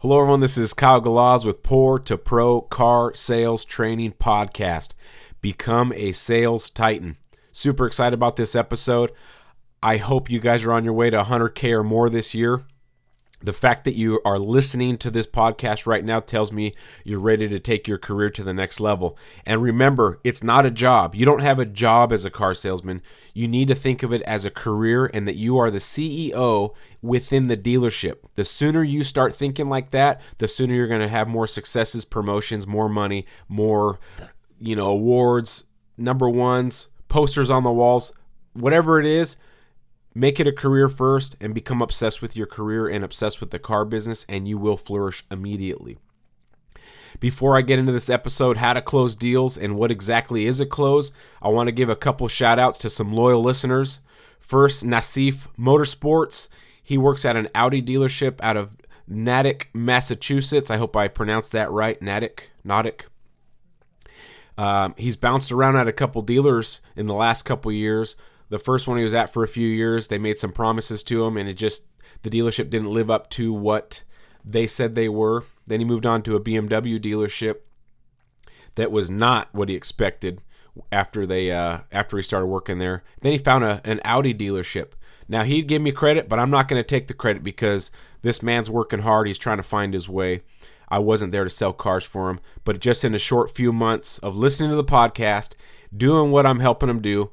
Hello, everyone. This is Kyle Galaz with Poor2Pro Car Sales Training Podcast. Become a sales titan. Super excited about this episode. I hope you guys are on your way to 100K or more this year. The fact that you are listening to this podcast right now tells me you're ready to take your career to the next level. And remember, it's not a job. You don't have a job as a car salesman. You need to think of it as a career and that you are the CEO within the dealership. The sooner you start thinking like that, the sooner you're going to have more successes, promotions, more money, more, awards, number ones, posters on the walls, whatever it is. Make it a career first and become obsessed with your career and obsessed with the car business, and you will flourish immediately. Before I get into this episode, how to close deals and what exactly is a close, I want to give a couple shout outs to some loyal listeners. First, Nassif Motorsports. He works at an Audi dealership out of Natick, Massachusetts. I hope I pronounced that right. Natick. He's bounced around at a couple dealers in the last couple years. The first one he was at for a few years, they made some promises to him, and the dealership didn't live up to what they said they were. Then he moved on to a BMW dealership that was not what he expected after he started working there. Then he found an Audi dealership. Now, he'd give me credit, but I'm not going to take the credit because this man's working hard. He's trying to find his way. I wasn't there to sell cars for him, but just in a short few months of listening to the podcast, doing what I'm helping him do,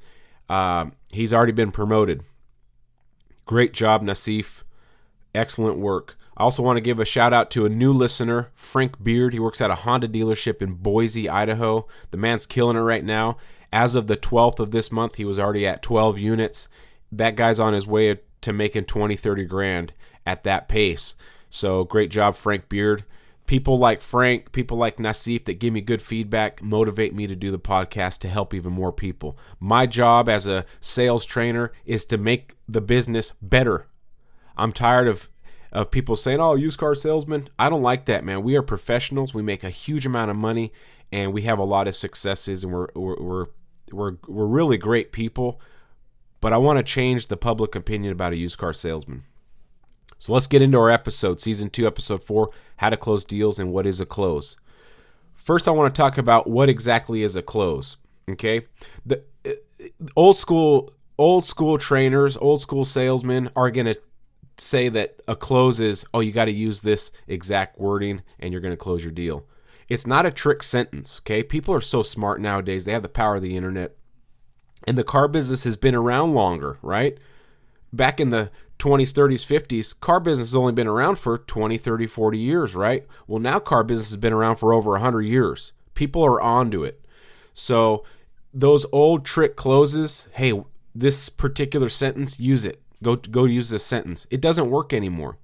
he's already been promoted. Great job, Nassif. Excellent work. I also want to give a shout out to a new listener, Frank Beard. He works at a Honda dealership in Boise, Idaho. The man's killing it right now. As of the 12th of this month, he was already at 12 units. That guy's on his way to making 20, 30 grand at that pace. So great job, Frank Beard. People like Frank, people like Nassif that give me good feedback, motivate me to do the podcast to help even more people. My job as a sales trainer is to make the business better. I'm tired of people saying, "Oh, used car salesman." I don't like that, man. We are professionals. We make a huge amount of money, and we have a lot of successes, and we're really great people. But I want to change the public opinion about a used car salesman. So let's get into our episode, Season 2, Episode 4, How to Close Deals and What is a Close. First, I want to talk about what exactly is a close, okay? The old school trainers, old school salesmen are going to say that a close is, you got to use this exact wording and you're going to close your deal. It's not a trick sentence, okay? People are so smart nowadays. They have the power of the internet. And the car business has been around longer, right? Back in the 20s, 30s, 50s, car business has only been around for 20, 30, 40 years, right? Well, now car business has been around for over 100 years. People are onto it. So those old trick closes, hey, this particular sentence, use it. Go use this sentence. It doesn't work anymore.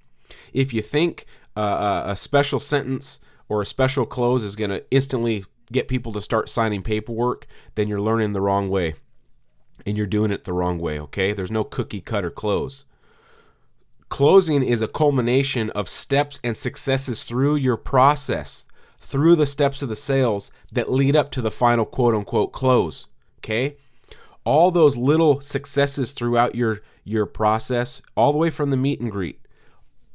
If you think a special sentence or a special close is going to instantly get people to start signing paperwork, then you're learning the wrong way. And you're doing it the wrong way, okay? There's no cookie cutter close. Closing is a culmination of steps and successes through your process, through the steps of the sales that lead up to the final quote-unquote close, okay? All those little successes throughout your process, all the way from the meet and greet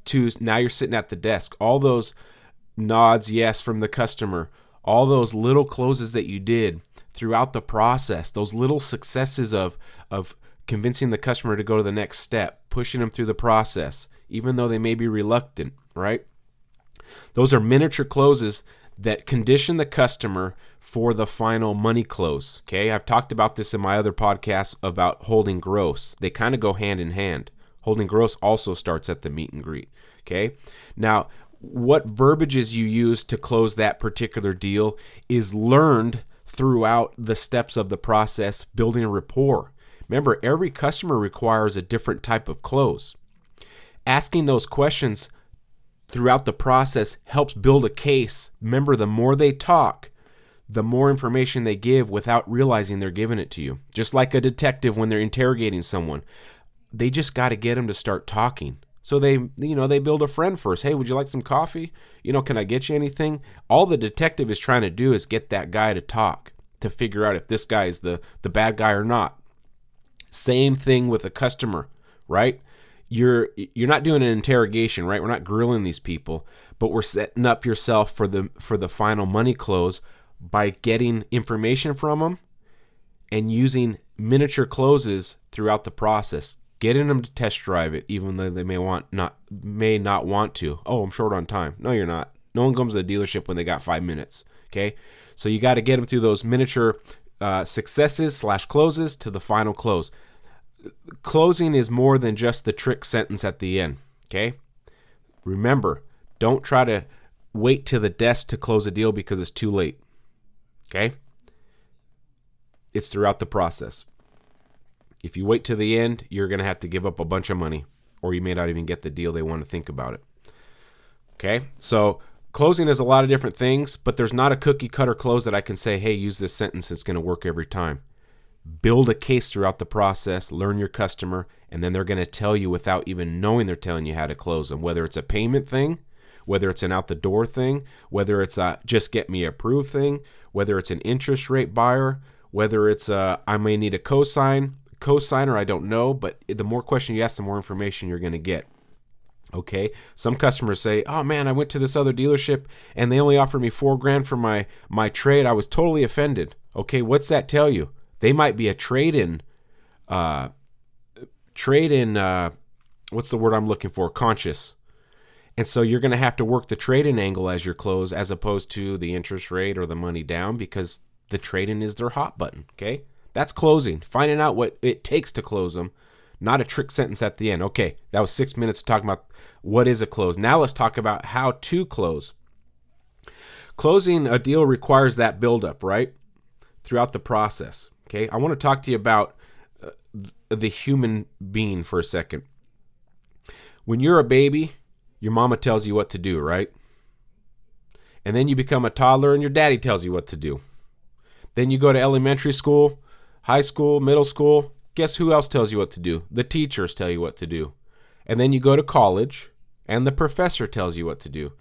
to now you're sitting at the desk, all those nods, yes, from the customer, all those little closes that you did throughout the process, those little successes of convincing the customer to go to the next step, pushing them through the process, even though they may be reluctant, right? Those are miniature closes that condition the customer for the final money close, okay? I've talked about this in my other podcasts about holding gross. They kind of go hand in hand. Holding gross also starts at the meet and greet, okay? Now, what verbiages you use to close that particular deal is learned throughout the steps of the process, building a rapport. Remember, every customer requires a different type of close. Asking those questions throughout the process helps build a case. Remember, the more they talk, the more information they give without realizing they're giving it to you. Just like a detective when they're interrogating someone. They just got to get them to start talking. So they build a friend first. Hey, would you like some coffee? Can I get you anything? All the detective is trying to do is get that guy to talk, to figure out if this guy is the bad guy or not. Same thing with a customer, right? you're not doing an interrogation, right? We're not grilling these people, but we're setting up yourself for the final money close by getting information from them and using miniature closes throughout the process, getting them to test drive it, even though they may not want to. Oh, I'm short on time. No, you're not. No one comes to the dealership when they got 5 minutes. Okay, so you got to get them through those miniature successes / closes to the final close. Closing is more than just the trick sentence at the end. Okay, remember, don't try to wait to the desk to close a deal because it's too late. Okay, it's throughout the process. If you wait to the end, you're going to have to give up a bunch of money, or you may not even get the deal they want to think about it. Okay, so closing is a lot of different things, but there's not a cookie cutter close that I can say, hey, use this sentence, it's going to work every time. Build a case throughout the process, learn your customer, and then they're going to tell you without even knowing they're telling you how to close them, whether it's a payment thing, whether it's an out the door thing, whether it's a just get me approved thing, whether it's an interest rate buyer, whether it's a I may need a cosigner, I don't know, but the more questions you ask, the more information you're going to get. Okay, some customers say, oh man, I went to this other dealership and they only offered me $4,000 for my trade. I was totally offended. Okay, what's that tell you? They might be a trade-in, what's the word I'm looking for? Conscious. And so you're going to have to work the trade-in angle as your close as opposed to the interest rate or the money down, because the trade-in is their hot button, okay? That's closing, finding out what it takes to close them, not a trick sentence at the end. Okay, that was 6 minutes talking about what is a close. Now let's talk about how to close. Closing a deal requires that buildup, right? Throughout the process. Okay, I want to talk to you about the human being for a second. When you're a baby, your mama tells you what to do, right? And then you become a toddler and your daddy tells you what to do. Then you go to elementary school, high school, middle school. Guess who else tells you what to do? The teachers tell you what to do. And then you go to college and the professor tells you what to do.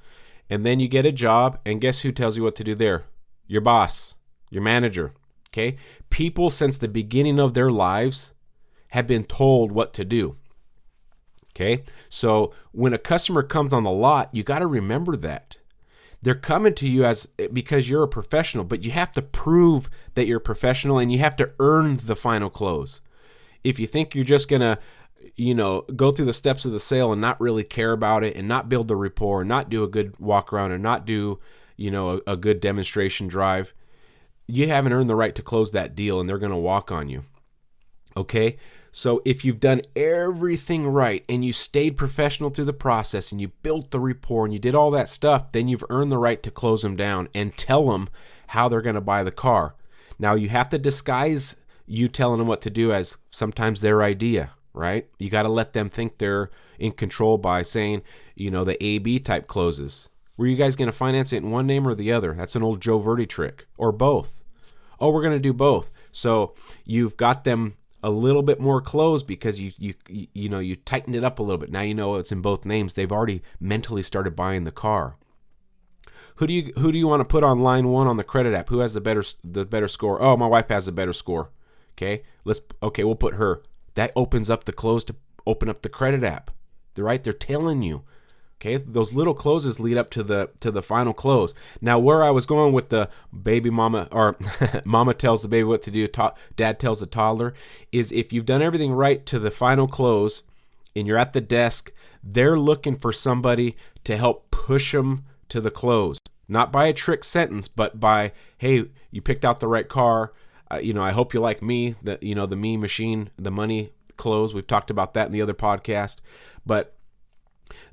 And then you get a job and guess who tells you what to do there? Your boss, your manager. Okay? People since the beginning of their lives have been told what to do. Okay? So when a customer comes on the lot, you got to remember that. They're coming to you because you're a professional, but you have to prove that you're a professional and you have to earn the final close. If you think you're just going to, go through the steps of the sale and not really care about it and not build the rapport, not do a good walk around and not do, a good demonstration drive, you haven't earned the right to close that deal and they're going to walk on you. Okay? So if you've done everything right and you stayed professional through the process and you built the rapport and you did all that stuff, then you've earned the right to close them down and tell them how they're going to buy the car. Now you have to disguise you telling them what to do as sometimes their idea, right? You got to let them think they're in control by saying, the A-B type closes. Were you guys going to finance it in one name or the other? That's an old Joe Verdi trick. Or both. Oh, we're going to do both. So you've got them a little bit more closed because you tightened it up a little bit. Now you know it's in both names. They've already mentally started buying the car. Who do you want to put on line one on the credit app? Who has the better score? Oh, my wife has a better score. Okay, we'll put her. That opens up the close to open up the credit app. Right? They're telling you. Okay, those little closes lead up to the final close. Now, where I was going with the baby mama, or mama tells the baby what to do, dad tells the toddler, is if you've done everything right to the final close and you're at the desk, they're looking for somebody to help push them to the close. Not by a trick sentence, but by, hey, you picked out the right car. I hope you like me, the me machine, the money close. We've talked about that in the other podcast. But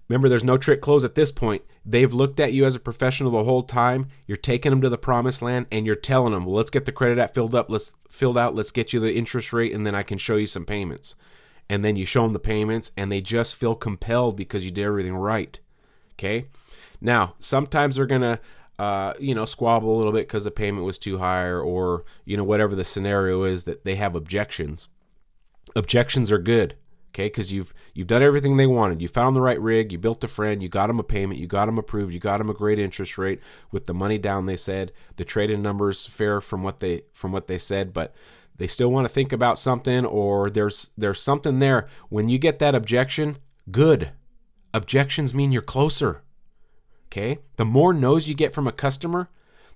remember, there's no trick close at this point. They've looked at you as a professional the whole time. You're taking them to the promised land, and you're telling them, well, let's get the credit app filled out. Let's get you the interest rate, and then I can show you some payments. And then you show them the payments, and they just feel compelled because you did everything right. Okay? Now, sometimes they're going to, squabble a little bit because the payment was too high or whatever the scenario is that they have objections. Objections are good. Okay, because you've done everything they wanted. You found the right rig, you built a friend, you got them a payment, you got them approved, you got them a great interest rate with the money down. They said the trade-in numbers fair from what they said, but they still want to think about something, or there's something there. When you get that objection, Good. Objections mean you're closer. Okay? The more no's you get from a customer,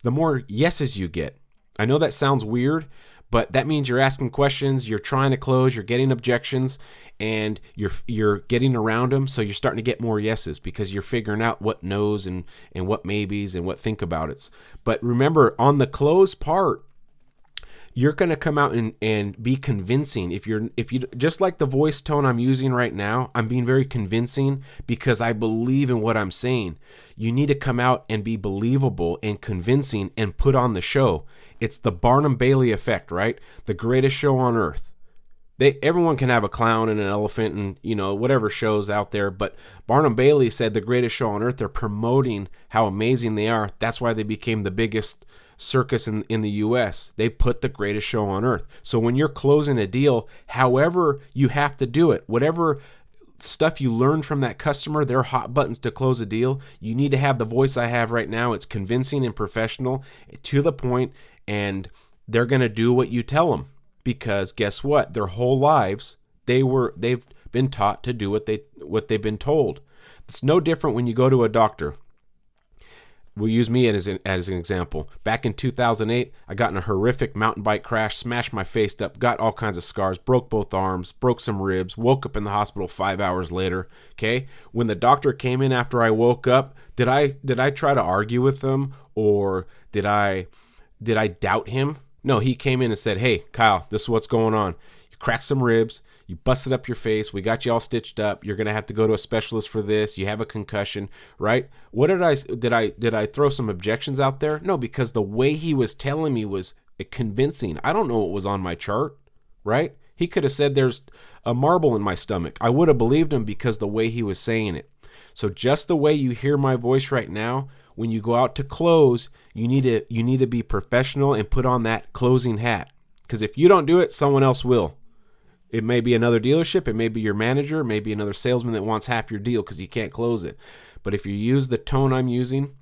the more yeses you get. I know that sounds weird, but that means you're asking questions, you're trying to close, you're getting objections, and you're getting around them, so you're starting to get more yeses because you're figuring out what no's and what maybes and what think about it's. But remember, on the close part, you're going to come out and be convincing. If you just like the voice tone I'm using right now, I'm being very convincing because I believe in what I'm saying. You need to come out and be believable and convincing and put on the show. It's the Barnum Bailey effect, right? The greatest show on earth. Everyone can have a clown and an elephant and, whatever shows out there. But Barnum Bailey said the greatest show on earth. They're promoting how amazing they are. That's why they became the biggest circus in the U.S. They put the greatest show on earth. So when you're closing a deal, however you have to do it, whatever stuff you learned from that customer, their hot buttons to close a deal, you need to have the voice I have right now. It's convincing and professional, to the point, and they're going to do what you tell them. Because guess what? Their whole lives, they've been taught to do what they've been told. It's no different when you go to a doctor. We'll use me as an example. Back in 2008, I got in a horrific mountain bike crash, smashed my face up, got all kinds of scars, broke both arms, broke some ribs, woke up in the hospital 5 hours later. Okay? When the doctor came in after I woke up, did I try to argue with him, or did I doubt him? No, he came in and said, "Hey, Kyle, this is what's going on. You cracked some ribs. You busted up your face. We got you all stitched up. You're going to have to go to a specialist for this. You have a concussion," right? What did I throw some objections out there? No, because the way he was telling me was convincing. I don't know what was on my chart, right? He could have said there's a marble in my stomach. I would have believed him because the way he was saying it. So just the way you hear my voice right now, when you go out to close, you need to be professional and put on that closing hat. Because if you don't do it, someone else will. It may be another dealership, it may be your manager, it may be another salesman that wants half your deal because you can't close it. But if you use the tone I'm using,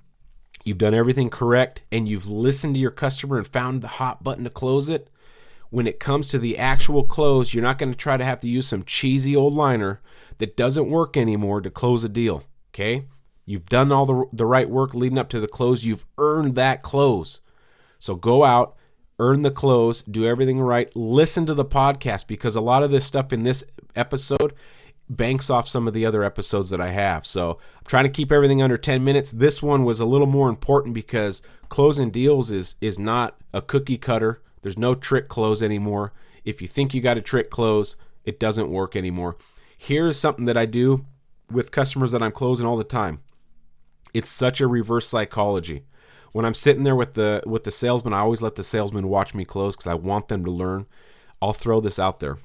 you've done everything correct, and you've listened to your customer and found the hot button to close it, when it comes to the actual close, you're not going to try to have to use some cheesy old liner that doesn't work anymore to close a deal, okay? You've done all the right work leading up to the close. You've earned that close. So go out, earn the close, do everything right. Listen to the podcast, because a lot of this stuff in this episode banks off some of the other episodes that I have. So I'm trying to keep everything under 10 minutes. This one was a little more important because closing deals is not a cookie cutter. There's no trick close anymore. If you think you got a trick close, it doesn't work anymore. Here's something that I do with customers that I'm closing all the time. It's such a reverse psychology. When I'm sitting there with the salesman, I always let the salesman watch me close because I want them to learn. I'll throw this out there.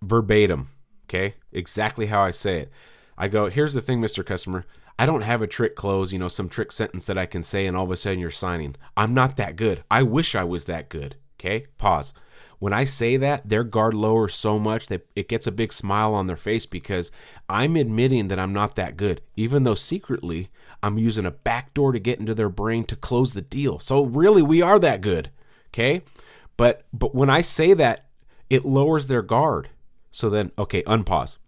Verbatim, okay? Exactly how I say it. I go, "Here's the thing, Mr. Customer. I don't have a trick close, some trick sentence that I can say and all of a sudden you're signing. I'm not that good. I wish I was that good." Okay? Pause. When I say that, their guard lowers so much that it gets a big smile on their face because I'm admitting that I'm not that good, even though secretly I'm using a backdoor to get into their brain to close the deal. So really, we are that good, okay? But when I say that, it lowers their guard. So then, okay, unpause.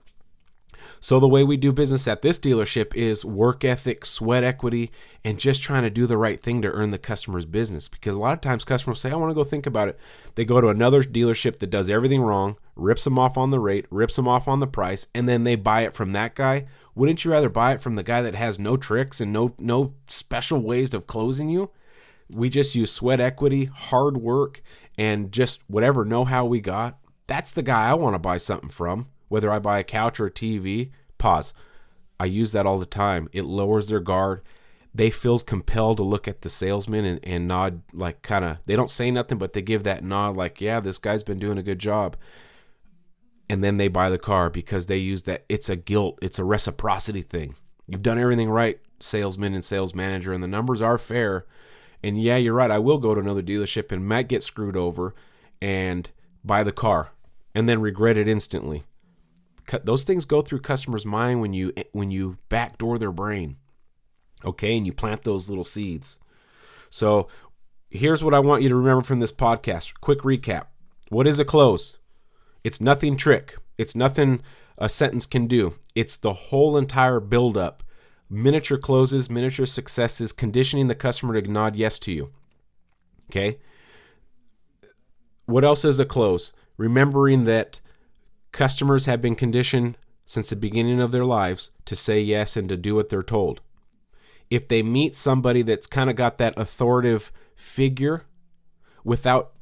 So the way we do business at this dealership is work ethic, sweat equity, and just trying to do the right thing to earn the customer's business. Because a lot of times customers say, "I want to go think about it." They go to another dealership that does everything wrong, rips them off on the rate, rips them off on the price, and then they buy it from that guy. Wouldn't you rather buy it from the guy that has no tricks and no special ways of closing you? We just use sweat equity, hard work, and just whatever know-how we got. That's the guy I want to buy something from. Whether I buy a couch or a TV, pause. I use that all the time. It lowers their guard. They feel compelled to look at the salesman and nod, like kind of, they don't say nothing, but they give that nod like, "Yeah, this guy's been doing a good job." And then they buy the car because they use that. It's a guilt. It's a reciprocity thing. You've done everything right, salesman and sales manager, and the numbers are fair. And yeah, you're right. I will go to another dealership and might get screwed over and buy the car and then regret it instantly. Those things go through customers' mind when you backdoor their brain, okay, and you plant those little seeds. So here's what I want you to remember from this podcast. Quick recap. What is a close? It's nothing trick. It's nothing a sentence can do. It's the whole entire build-up. Miniature closes, miniature successes, conditioning the customer to nod yes to you. Okay? What else is a close? Remembering that customers have been conditioned since the beginning of their lives to say yes and to do what they're told. If they meet somebody that's kind of got that authoritative figure without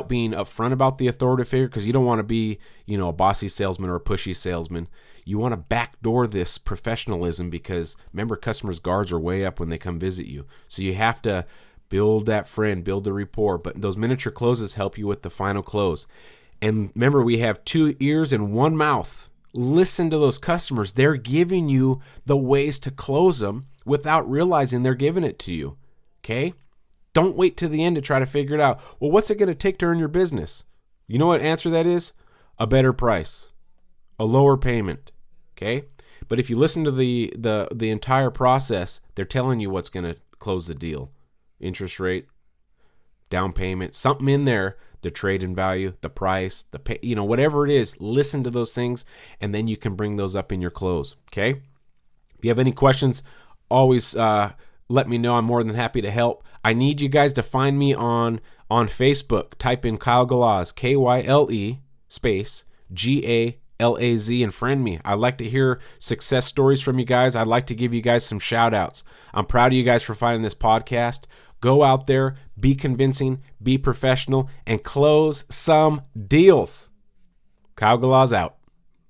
being upfront about the authoritative figure, because you don't want to be, a bossy salesman or a pushy salesman. You want to backdoor this professionalism, because remember, customers' guards are way up when they come visit you. So you have to build that friend, build the rapport. But those miniature closes help you with the final close. And remember, we have 2 ears and 1 mouth. Listen to those customers. They're giving you the ways to close them without realizing they're giving it to you. Okay? Don't wait to the end to try to figure it out. Well, what's it going to take to earn your business? You know what answer that is? A better price, a lower payment. Okay? But if you listen to the entire process, they're telling you what's going to close the deal. Interest rate, down payment, something in there, the trade-in value, the price, the pay, whatever it is. Listen to those things, and then you can bring those up in your close. Okay? If you have any questions, always let me know. I'm more than happy to help. I need you guys to find me on Facebook. Type in Kyle Galaz, Kyle space Galaz, and friend me. I like to hear success stories from you guys. I'd like to give you guys some shout outs. I'm proud of you guys for finding this podcast. Go out there, be convincing, be professional, and close some deals. Kyle Galaz out.